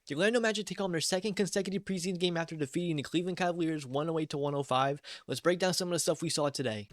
The Orlando Magic take on their second consecutive preseason game after defeating the Cleveland Cavaliers 108-105. Let's break down some of the stuff we saw today.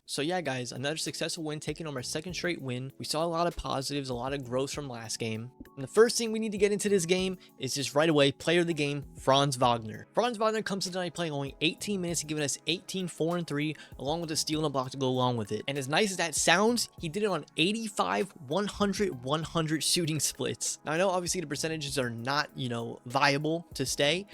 So yeah guys, another successful win, taking on our second straight win. We saw a lot of positives, a lot of growth from last game. And the first thing we need to get into this game is just right away, player of the game, Franz Wagner. Franz Wagner comes in tonight playing only 18 minutes and giving us 18, 4, and 3, along with a steal and a block to go along with it. And as nice as that sounds, he did it on 85, 100, 100 shooting splits. Now I know obviously the percentages are not, viable to stay,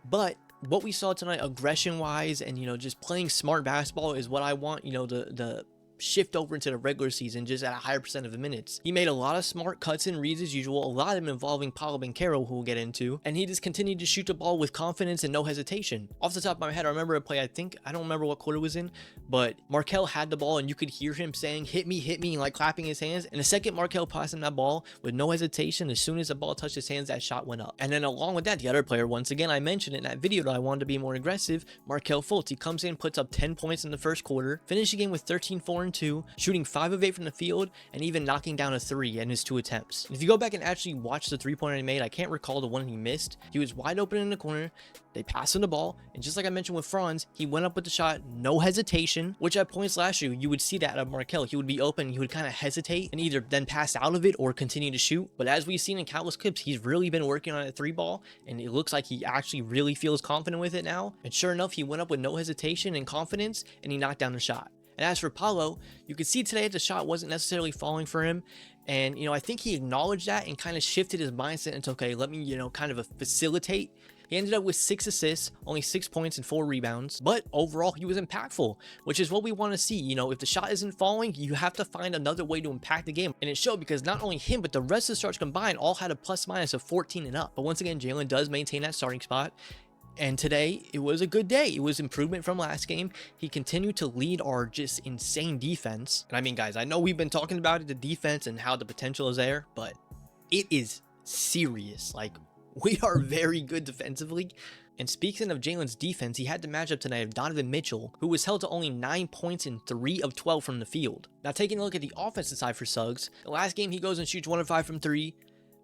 but what we saw tonight aggression wise and just playing smart basketball is what I want the shift over into the regular season, just at a higher percent of the minutes. He made a lot of smart cuts and reads as usual, a lot of them involving Paolo Banchero, who we'll get into, and he just continued to shoot the ball with confidence and no hesitation. Off the top of my head, I remember a play, I don't remember what quarter it was in, but Markelle had the ball and you could hear him saying hit me, and like clapping his hands, and the second Markelle passed him that ball with no hesitation, as soon as the ball touched his hands, that shot went up. And then along with that, the other player, once again I mentioned in that video that I wanted to be more aggressive, Markelle Fultz. He comes in, puts up 10 points in the first quarter, finished the game with 13, 4, and 2, shooting 5 of 8 from the field, and even knocking down a 3 in his 2 attempts. And if you go back and actually watch the 3-pointer he made, I can't recall the one he missed. He was wide open in the corner, they passed him the ball, and just like I mentioned with Franz, he went up with the shot, no hesitation, which at points last year, you would see that of Markelle. He would be open, he would kind of hesitate, and either then pass out of it or continue to shoot. But as we've seen in countless clips, he's really been working on a 3 ball, and it looks like he actually really feels confident with it now. And sure enough, he went up with no hesitation and confidence, and he knocked down the shot. And as for Paolo, you could see today that the shot wasn't necessarily falling for him. And, I think he acknowledged that and kind of shifted his mindset into, okay, let me, kind of facilitate. He ended up with 6 assists, only 6 points and 4 rebounds, but overall he was impactful, which is what we want to see. If the shot isn't falling, you have to find another way to impact the game. And it showed, because not only him, but the rest of the starters combined all had a plus minus of 14 and up. But once again, Jalen does maintain that starting spot. And today, it was a good day. It was improvement from last game. He continued to lead our just insane defense. And I mean, guys, I know we've been talking about it, the defense and how the potential is there, but it is serious. Like, we are very good defensively. And speaking of Jalen's defense, he had the matchup tonight of Donovan Mitchell, who was held to only 9 points and 3 of 12 from the field. Now, taking a look at the offensive side for Suggs, the last game he goes and shoots 1 of 5 from 3.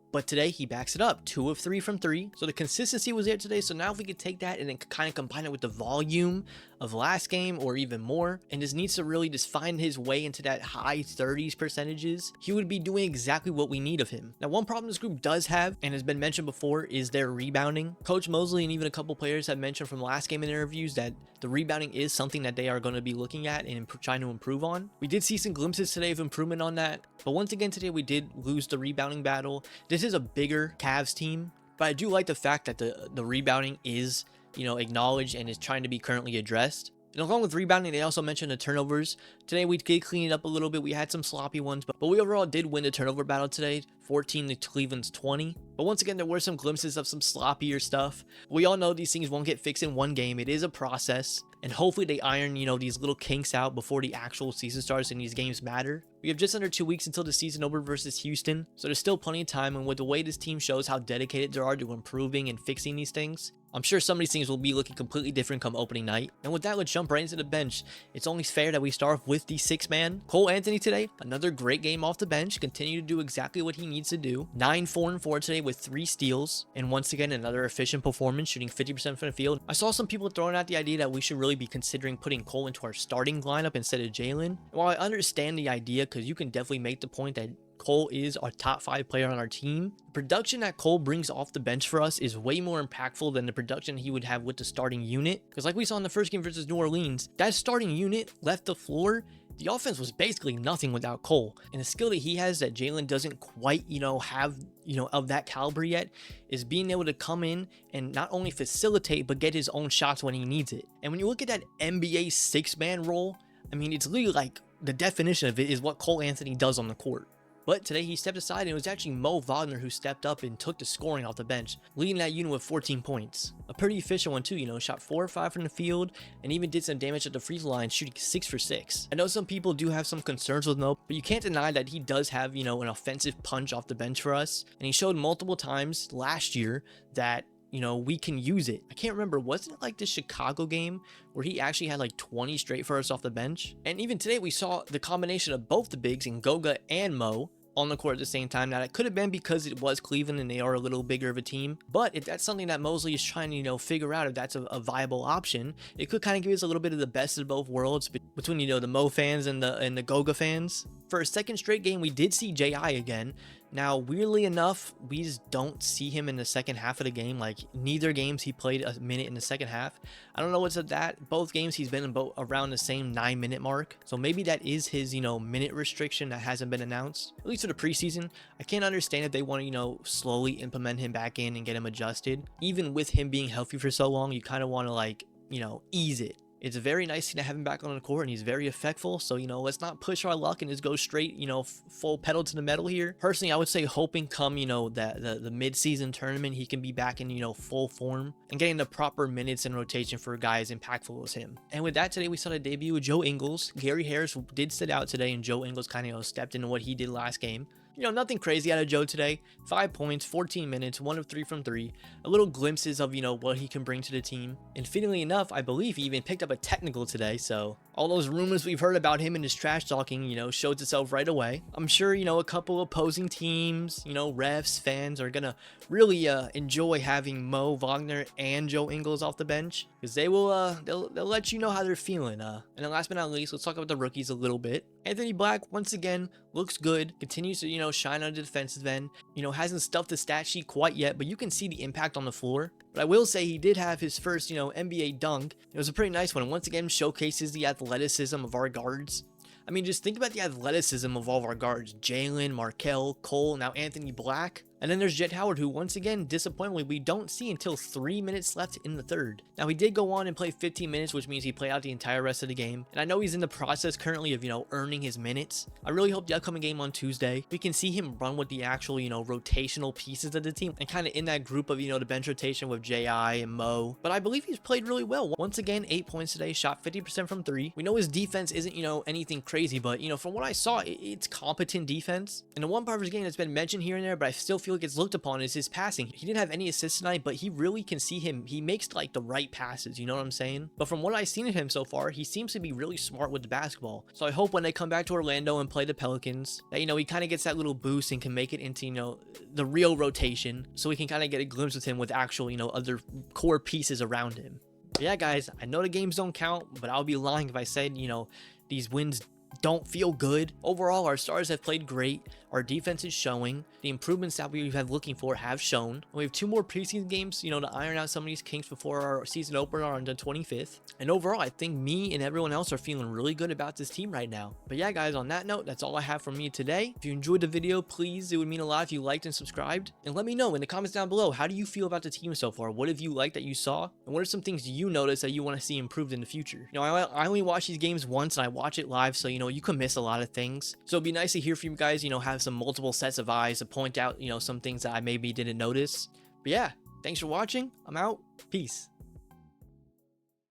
But today he backs it up, 2 of 3 from 3. So the consistency was there today. So now if we could take that and then kind of combine it with the volume of last game or even more, and just needs to really just find his way into that high 30s percentages, he would be doing exactly what we need of him. Now, one problem this group does have, and has been mentioned before, is their rebounding. Coach Mosley and even a couple players have mentioned from last game in interviews that the rebounding is something that they are going to be looking at and trying to improve on. We did see some glimpses today of improvement on that, but once again today we did lose the rebounding battle. This is a bigger Cavs team, but I do like the fact that the rebounding is, acknowledged and is trying to be currently addressed. And along with rebounding, they also mentioned the turnovers. Today we did clean it up a little bit. We had some sloppy ones, but we overall did win the turnover battle today, 14 to Cleveland's 20. But once again, there were some glimpses of some sloppier stuff. We all know these things won't get fixed in one game. It is a process, and hopefully they iron, these little kinks out before the actual season starts and these games matter. We have just under 2 weeks until the season over versus Houston, so there's still plenty of time, and with the way this team shows how dedicated they are to improving and fixing these things, I'm sure some of these things will be looking completely different come opening night. And with that, let's jump right into the bench. It's only fair that we start off with the 6-man. Cole Anthony today, another great game off the bench, continue to do exactly what he needs to do. 9, 4, and 4 today with 3 steals, and once again another efficient performance, shooting 50% from the field. I saw some people throwing out the idea that we should really be considering putting Cole into our starting lineup instead of Jalen. While I understand the idea, because you can definitely make the point that Cole is our top 5 player on our team, the production that Cole brings off the bench for us is way more impactful than the production he would have with the starting unit. Because like we saw in the first game versus New Orleans, that starting unit left the floor. The offense was basically nothing without Cole. And the skill that he has that Jalen doesn't quite, have, of that caliber yet, is being able to come in and not only facilitate, but get his own shots when he needs it. And when you look at that NBA 6-man role, I mean, it's literally like the definition of it is what Cole Anthony does on the court. But today he stepped aside, and it was actually Mo Wagner who stepped up and took the scoring off the bench, leading that unit with 14 points. A pretty efficient one too, shot 4 or 5 from the field, and even did some damage at the free throw line, shooting 6 for 6. I know some people do have some concerns with Mo, but you can't deny that he does have, an offensive punch off the bench for us, and he showed multiple times last year that you know, we can use it. I can't remember, wasn't it like the Chicago game where he actually had like 20 straight for us off the bench? And even today we saw the combination of both the bigs in Goga and Mo on the court at the same time. Now that could have been because it was Cleveland and they are a little bigger of a team, but if that's something that Mosley is trying to, you know, figure out if that's a viable option, it could kind of give us a little bit of the best of both worlds between, you know, the Mo fans and the Goga fans. For a second straight game, we did see J.I. again. Now, weirdly enough, we just don't see him in the second half of the game. Like, neither games he played a minute in the second half. I don't know what's up that. Both games he's been in around the same 9-minute mark. So maybe that is his, you know, minute restriction that hasn't been announced, at least for the preseason. I can't understand if they want to, you know, slowly implement him back in and get him adjusted. Even with him being healthy for so long, you kind of want to, like, you know, ease it. It's a very nice thing to have him back on the court, and he's very effectful. So, you know, let's not push our luck and just go straight, you know, full pedal to the metal here. Personally, I would say hoping come, you know, that the mid-season tournament, he can be back in, you know, full form and getting the proper minutes and rotation for guys impactful as him. And with that, today we saw the debut of Joe Ingles. Gary Harris did sit out today, and Joe Ingles kind of, you know, stepped into what he did last game. You know, nothing crazy out of Joe today. 5 points, 14 minutes, 1 of 3 from 3. A little glimpses of, you know, what he can bring to the team. And fittingly enough, I believe he even picked up a technical today. So all those rumors we've heard about him and his trash talking, you know, shows itself right away. I'm sure, you know, a couple opposing teams, you know, refs, fans are gonna really enjoy having Mo Wagner and Joe Ingles off the bench, because they will they'll let you know how they're feeling. And then last but not least, let's talk about the rookies a little bit. Anthony Black, once again, looks good, continues to, you know, shine on the defensive end. You know, hasn't stuffed the stat sheet quite yet, but you can see the impact on the floor. But I will say he did have his first, you know, NBA dunk. It was a pretty nice one, and once again showcases the athleticism of our guards. I mean, just think about the athleticism of all of our guards. Jalen, Markel, Cole, now Anthony Black. And then there's Jet Howard, who once again, disappointingly, we don't see until 3 minutes left in the third. Now, he did go on and play 15 minutes, which means he played out the entire rest of the game. And I know he's in the process currently of, you know, earning his minutes. I really hope the upcoming game on Tuesday, we can see him run with the actual, you know, rotational pieces of the team and kind of in that group of, you know, the bench rotation with J.I. and Mo. But I believe he's played really well. Once again, 8 points today, shot 50% from 3. We know his defense isn't, you know, anything crazy, but, you know, from what I saw, it's competent defense. And the one part of his game that's been mentioned here and there, but I still feel like it's looked upon is his passing. He didn't have any assists tonight, but he really can see him. He makes like the right passes, you know what I'm saying? But from what I've seen of him so far, he seems to be really smart with the basketball. So I hope when they come back to Orlando and play the Pelicans, that, you know, he kind of gets that little boost and can make it into, you know, the real rotation, so we can kind of get a glimpse of him with actual, you know, other core pieces around him. But yeah, guys, I know the games don't count, but I'll be lying if I said, you know, these wins don't feel good. Overall, our stars have played great. Our defense is showing. The improvements that we have looking for have shown. And we have 2 more preseason games, you know, to iron out some of these kinks before our season opener on the 25th. And overall, I think me and everyone else are feeling really good about this team right now. But yeah, guys, on that note, that's all I have from me today. If you enjoyed the video, please, it would mean a lot if you liked and subscribed. And let me know in the comments down below, how do you feel about the team so far? What have you liked that you saw? And what are some things you noticed that you want to see improved in the future? You know, I only watch these games once and I watch it live, so, you know, you can miss a lot of things. So it'd be nice to hear from you guys, you know, have some multiple sets of eyes to point out, you know, some things that I maybe didn't notice. But yeah, thanks for watching. I'm out. Peace.